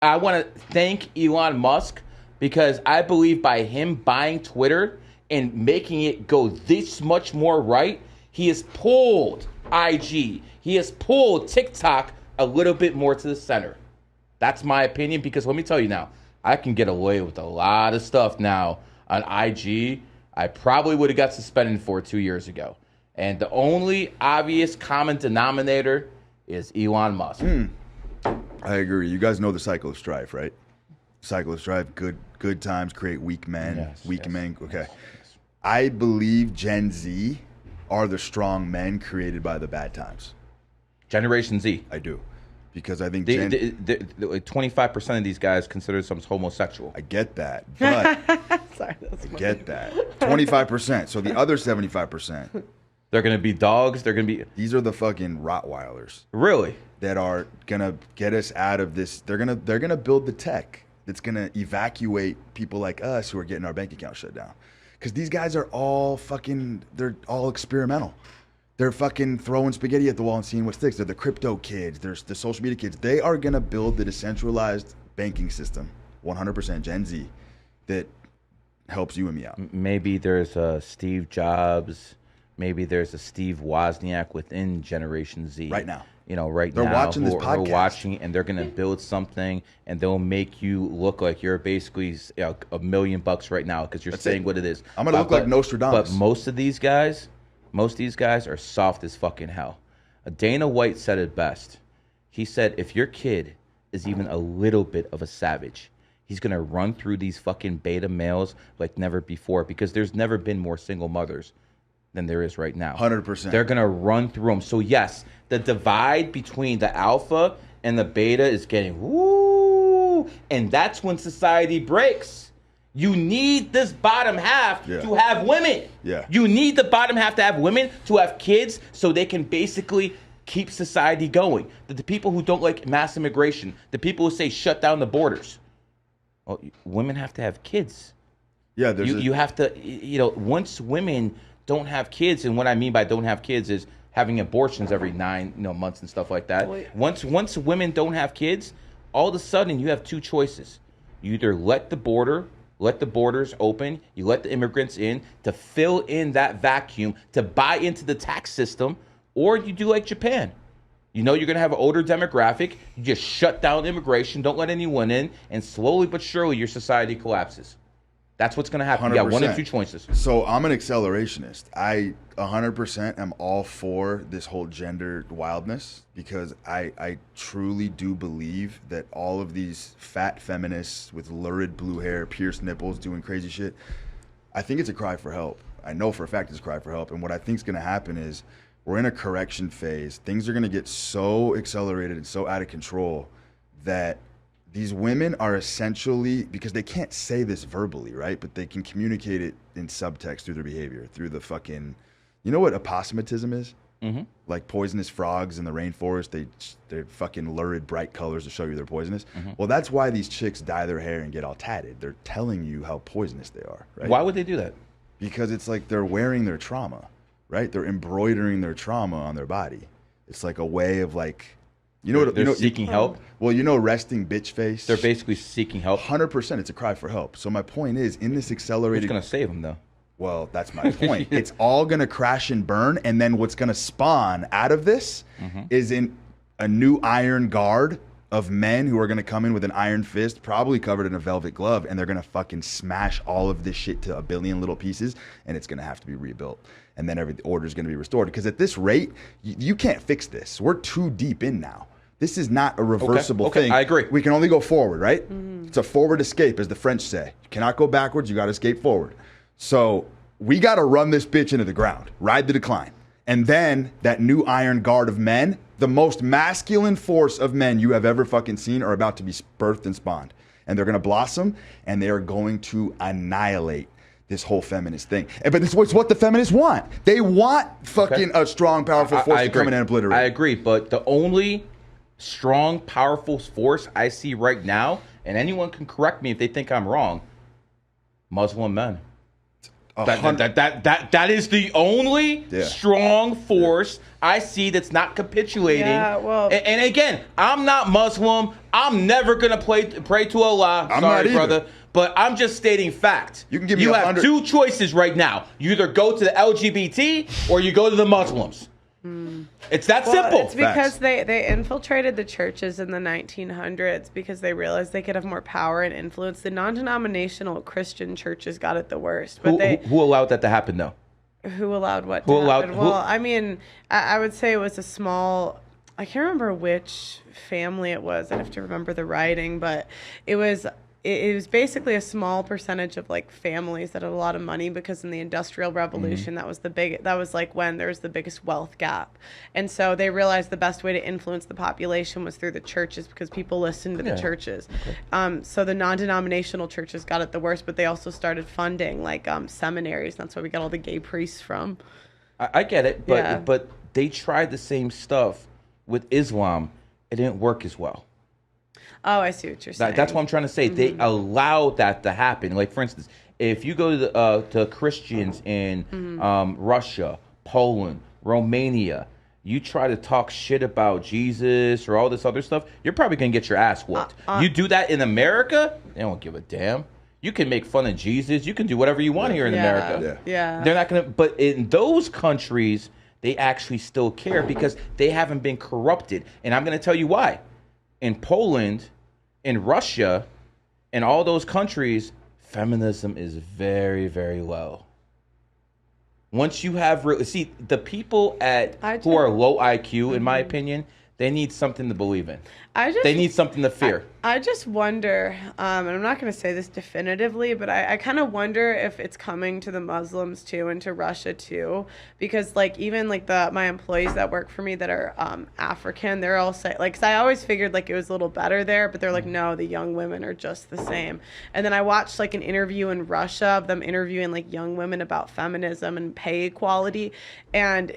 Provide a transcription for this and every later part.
I want to thank Elon Musk because I believe by him buying Twitter and making it go this much more right, he has pulled IG, he has pulled TikTok a little bit more to the center. That's my opinion, because let me tell you now, I can get away with a lot of stuff now on IG. I probably would have got suspended for 2 years ago. And the only obvious common denominator is Elon Musk. I agree. You guys know the cycle of strife, right? Cycle of strife, good times create weak men. Yes. Men. Okay. I believe Gen Z are the strong men created by the bad times. Generation Z. I do. Because I think like 25% of these guys consider themselves homosexual. I get that, but Sorry, that's I get that. 25%. So the other 75%. They're gonna be dogs. They're gonna be. These are the fucking Rottweilers. Really? That are gonna get us out of this. They're gonna build the tech that's gonna evacuate people like us who are getting our bank account shut down. Because these guys are all fucking. They're all experimental. They're fucking throwing spaghetti at the wall and seeing what sticks. They're the crypto kids. There's the social media kids. They are going to build the decentralized banking system, 100% Gen Z, that helps you and me out. Maybe there's a Steve Jobs. Maybe there's a Steve Wozniak within Generation Z. Right now. You know, right they're now. Watching this podcast. They're watching, and they're going to build something, and they'll make you look like you're basically $1 million right now because you're saying what it is. I'm going to look like Nostradamus. But most of these guys are soft as fucking hell. Dana White said it best. He said, if your kid is even a little bit of a savage, he's going to run through these fucking beta males like never before, because there's never been more single mothers than there is right now. 100%. They're going to run through them. So yes, the divide between the alpha and the beta is getting woo, and that's when society breaks. You need this bottom half to have women. Yeah. You need the bottom half to have women, to have kids, so they can basically keep society going. The people who don't like mass immigration, the people who say shut down the borders, well, women have to have kids. Yeah, you have to, once women don't have kids, and what I mean by don't have kids is having abortions every 9 months and stuff like that. Once women don't have kids, all of a sudden you have two choices. You either let the borders open, you let the immigrants in to fill in that vacuum, to buy into the tax system, or you do like Japan. You know you're going to have an older demographic, you just shut down immigration, don't let anyone in, and slowly but surely your society collapses. That's what's going to happen. 100%. You got one of two choices. So I'm an accelerationist. I 100% am all for this whole gender wildness, because I truly do believe that all of these fat feminists with lurid blue hair, pierced nipples, doing crazy shit, I think it's a cry for help. I know for a fact it's a cry for help. And what I think is going to happen is we're in a correction phase. Things are going to get so accelerated and so out of control that these women are essentially, because they can't say this verbally, right? But they can communicate it in subtext through their behavior, through the fucking, you know what aposematism is? Mm-hmm. Like poisonous frogs in the rainforest, they're fucking lurid bright colors to show you they're poisonous. Mm-hmm. Well, that's why these chicks dye their hair and get all tatted. They're telling you how poisonous they are, right? Why would they do that? Because it's like they're wearing their trauma, right? They're embroidering their trauma on their body. It's like a way of like, they're seeking help. Well, resting bitch face. They're basically seeking help. 100%. It's a cry for help. So my point is, in this accelerated, who's going to save them though? Well, that's my point. It's all going to crash and burn, and then what's going to spawn out of this is in a new iron guard of men who are going to come in with an iron fist, probably covered in a velvet glove, and they're going to fucking smash all of this shit to a billion little pieces, and it's going to have to be rebuilt. And then every order is going to be restored. Because at this rate, you can't fix this. We're too deep in now. This is not a reversible thing. I agree. We can only go forward, right? It's a forward escape, as the French say. You cannot go backwards. You got to escape forward. So we got to run this bitch into the ground, ride the decline. And then that new iron guard of men, the most masculine force of men you have ever fucking seen, are about to be birthed and spawned. And they're going to blossom, and they are going to annihilate this whole feminist thing. But it's what the feminists want. They want fucking a strong, powerful force to come in and obliterate. I agree, but the only strong, powerful force I see right now, and anyone can correct me if they think I'm wrong, Muslim men. That is the only strong force I see that's not capitulating. Yeah, well, and again, I'm not Muslim. I'm never gonna pray to Allah. Sorry, brother. But I'm just stating fact. You can give me You have two choices right now. You either go to the LGBT or you go to the Muslims. It's that simple. It's because they infiltrated the churches in the 1900s because they realized they could have more power and influence. The non-denominational Christian churches got it the worst. But who allowed that to happen, though? Who allowed what to happen? Well, I mean, I would say it was a small... I can't remember which family it was. I'd have to remember the writing, but it was basically a small percentage of like families that had a lot of money because in the Industrial Revolution that was like when there was the biggest wealth gap. And so they realized the best way to influence the population was through the churches because people listened to the churches. Okay. So the non-denominational churches got it the worst, but they also started funding like seminaries. That's where we got all the gay priests from. I get it, but they tried the same stuff with Islam. It didn't work as well. Oh, I see what you're saying. That's what I'm trying to say. They allowed that to happen. Like, for instance, if you go to Christians in Russia, Poland, Romania, you try to talk shit about Jesus or all this other stuff, you're probably going to get your ass whooped. You do that in America, they don't give a damn. You can make fun of Jesus. You can do whatever you want here in America. Yeah. They're not going to... But in those countries, they actually still care because they haven't been corrupted. And I'm going to tell you why. In Poland... in Russia, in all those countries, feminism is very, very low. Once you have the people who are low IQ, in my opinion, they need something to believe in. They need something to fear. I just wonder, and I'm not going to say this definitively, but I kind of wonder if it's coming to the Muslims too and to Russia too, because like even like my employees that work for me that are African, they're all say like, 'cause I always figured like it was a little better there, but they're like, no, the young women are just the same. And then I watched like an interview in Russia of them interviewing like young women about feminism and pay equality, and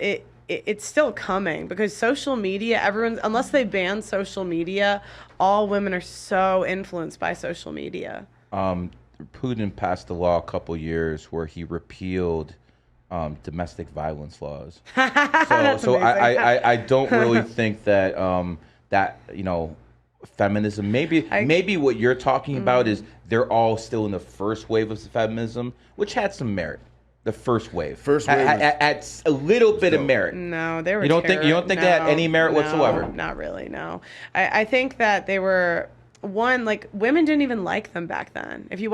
it's still coming because social media, unless they ban social media, all women are so influenced by social media. Putin passed a law a couple years where he repealed domestic violence laws. So I don't really think that that feminism. Maybe what you're talking about is they're all still in the first wave of feminism, which had some merit. The first wave had a little bit of merit. No, they were. You don't think they had any merit whatsoever? Not really. No, I think that they were. One, like women didn't even like them back then. If you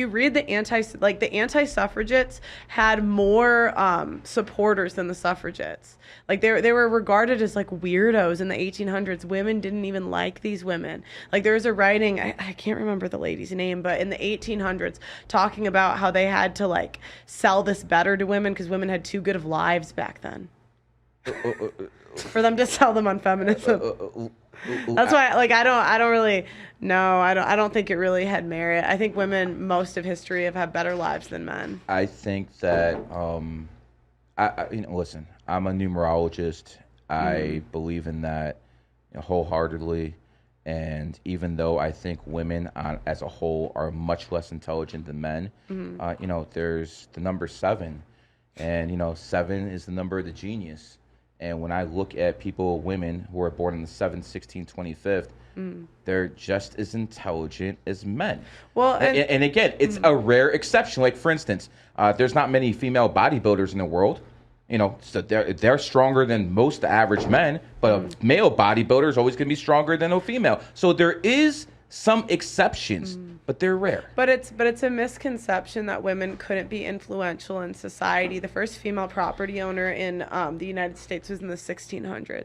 read the anti-suffragettes had more supporters than the suffragettes. Like they were regarded as like weirdos in the 1800s. Women didn't even like these women. Like there was a writing, I can't remember the lady's name, but in the 1800s talking about how they had to like sell this better to women because women had too good of lives back then. For them to sell them on feminism. That's why, like, I don't think it really had merit. I think women, most of history, have had better lives than men. I think that, listen, I'm a numerologist. I believe in that wholeheartedly. And even though I think women as a whole are much less intelligent than men, there's the number 7. And, 7 is the number of the genius. And when I look at women who are born in the 7th, 16th, 25th, they're just as intelligent as men. Well, and again, it's a rare exception. Like, for instance, there's not many female bodybuilders in the world. So they're stronger than most average men, but a male bodybuilder is always going to be stronger than a female. So there is some exceptions, but they're rare. But it's a misconception that women couldn't be influential in society. The first female property owner in the United States was in the 1600s,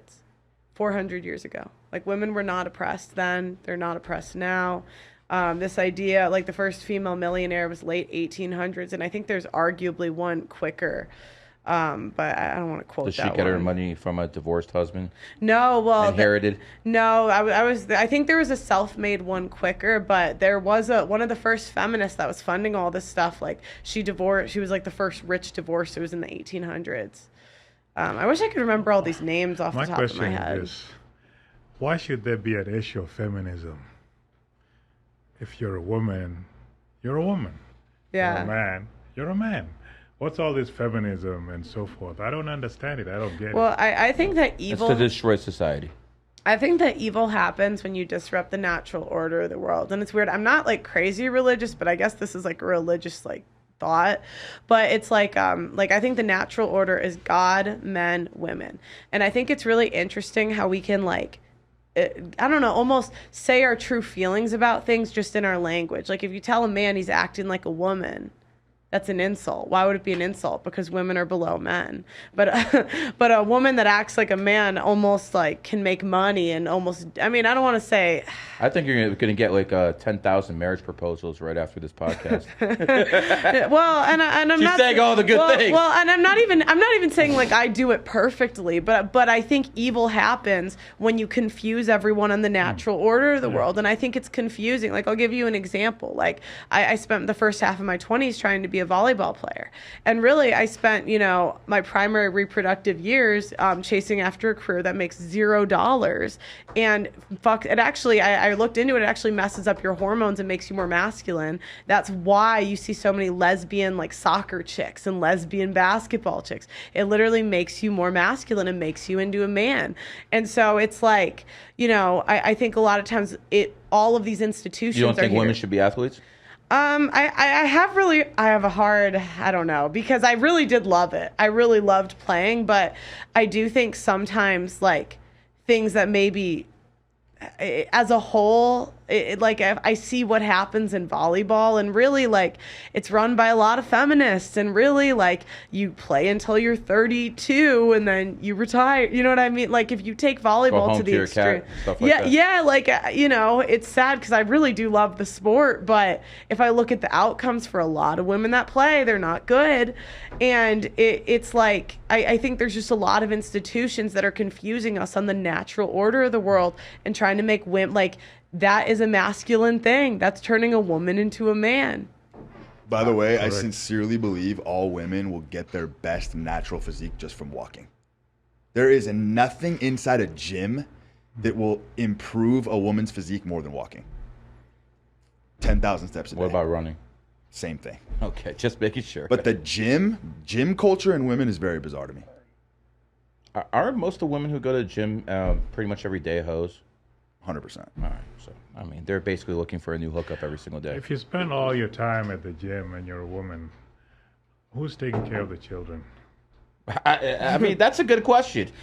400 years ago. Like women were not oppressed then; they're not oppressed now. This idea, like the first female millionaire was late 1800s, and I think there's arguably one quicker. But I don't want to quote that. Did she get her money from a divorced husband? No, well, inherited. I think there was a self-made one quicker, but there was one of the first feminists that was funding all this stuff. Like she was like the first rich divorcee. It was in the 1800s. I wish I could remember all these names off the top of my head. My question is, why should there be an issue of feminism? If you're a woman, you're a woman. Yeah. You're a man, You're a man. What's all this feminism and so forth? I don't understand it. I don't get Well, it. I think that It's evil. to destroy society. I think that evil happens when you disrupt the natural order of the world. And it's weird. I'm not like crazy religious, but I guess this is like a religious like thought. But it's like I think the natural order is God, men, women. And I think it's really interesting how we can like I don't know, almost say our true feelings about things just in our language. Like if you tell a man he's acting like a woman, that's an insult. Why would it be an insult? Because women are below men. But but a woman that acts like a man almost like can make money and almost. I mean, I don't want to say. I think you're going to get like 10,000 marriage proposals right after this podcast. Well, and I'm She's not saying all the good things. Well, and I'm not even saying like I do it perfectly, but I think evil happens when you confuse everyone on the natural order of the world, and I think it's confusing. Like I'll give you an example. Like I spent the first half of my 20s trying to be a volleyball player, and really I spent my primary reproductive years chasing after a career that makes $0, and fuck it. Actually, I looked into it. It actually messes up your hormones and makes you more masculine. That's why you see so many lesbian like soccer chicks and lesbian basketball chicks. It literally makes you more masculine and makes you into a man. And so it's like, I think a lot of times all of these institutions. You don't think are women here. should be athletes? I have a hard, I don't know, because I really did love it. I really loved playing, but I do think sometimes like things that maybe as a whole, like I see what happens in volleyball, and really like it's run by a lot of feminists, and really like you play until you're 32 and then you retire. You know what I mean? Like if you take volleyball to the extreme, stuff like that. yeah, like it's sad because I really do love the sport, but if I look at the outcomes for a lot of women that play, they're not good, and it's like I think there's just a lot of institutions that are confusing us on the natural order of the world and trying to make women like. That is a masculine thing. That's turning a woman into a man. By the way, I Correct. sincerely believe all women will get their best natural physique just from walking. There is nothing inside a gym that will improve a woman's physique more than walking. 10,000 steps a day. What about running? Same thing. Okay, just making sure. But the gym culture in women is very bizarre to me. Are most of the women who go to the gym pretty much every day hoes? 100%. All right, so I mean, they're basically looking for a new hookup every single day. If you spend all your time at the gym and you're a woman, who's taking care of the children? I mean, that's a good question.